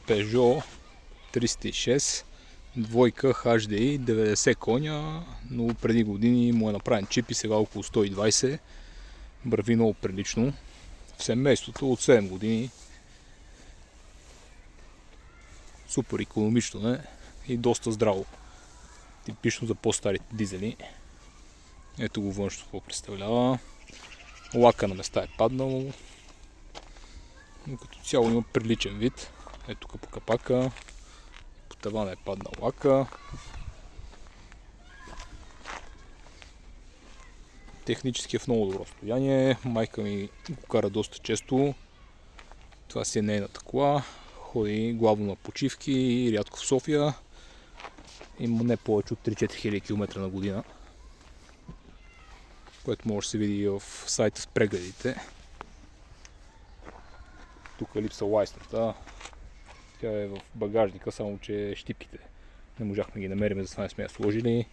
Peugeot 306, двойка HDI, 90 коня, но преди години му е направен чип и сега около 120. Върви много прилично. В семейството от 7 години. Супер икономично е и доста здраво. Типично за по-старите дизели. Ето го външно какво представлява. Лака на места е паднал. Но като цяло има приличен вид. Ето тук по капака. По тавана е паднал лака. Технически е в много добро състояние. Майка ми го кара доста често. Това си е нейната кола. Ходи главно на почивки и рядко в София. Има не повече от 3-4 хиляди км на година. Което може да се види и в сайта с прегледите. Тук липса лайсната. Тя е в багажника, само че щипките не можахме ги намерим, затова не сме я сложили.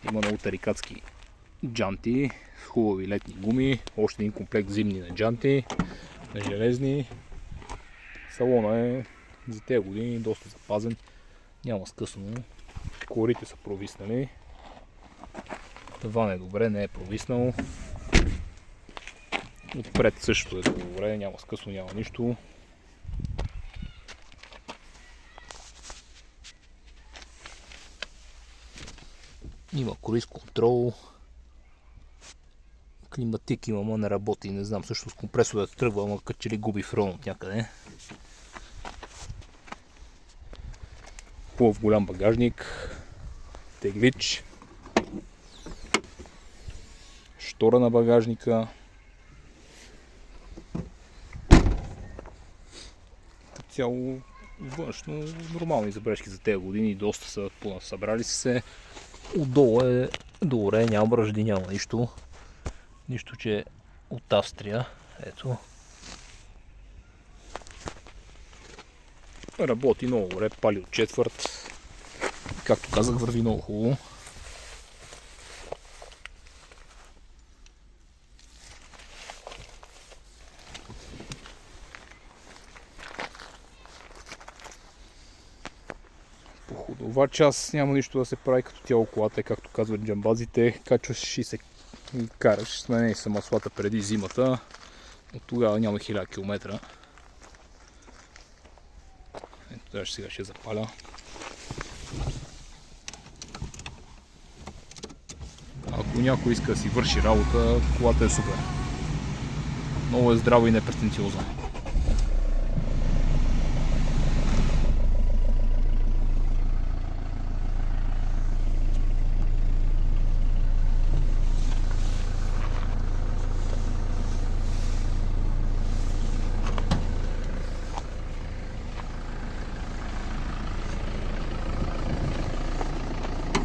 Има много тарикатски джанти с хубави летни гуми. Още един комплект зимни на джанти, на железни. Салона е за тези години доста запазен. Няма скъсано. Колорите са провиснали. Таван е добре, не е провиснал. Отпред също е добре, няма скъсно, няма нищо. Има круиз контрол. Климатик има, но не работи. Не знам също с компресора тръгва, но като че ли губи фрон от някъде. Хубав голям багажник. Теглич. Штора на багажника. Цяло външно нормални забележки за тези години. Доста са понасъбрали се. Отдолу е добре, няма бръжди, няма нищо. Нищо, че е от Австрия. Ето. Работи много добре, пали от четвърт. Както казах, върви много хубаво. По ходова част няма нищо да се прави като тяло колата, както казват джамбазите. Качваш и се караш. Сменени са маслата преди зимата. От тогава няма 1000 км. Ето даже сега ще запаля. Ако някой иска да си върши работа, колата е супер. Много е здрава и непретенциозна.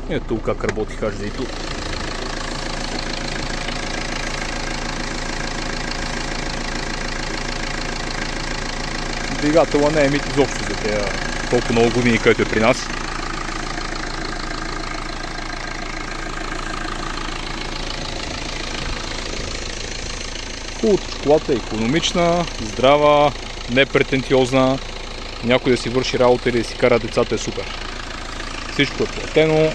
Ето как работи HDI-то. Двигателът не е мит изобщо за тези толкова много години, който е при нас. Хубавото, колата е икономична, здрава, непретенциозна. Някой да си върши работа или да си кара децата е супер. Всичко е платено,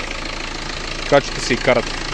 качите се и карате.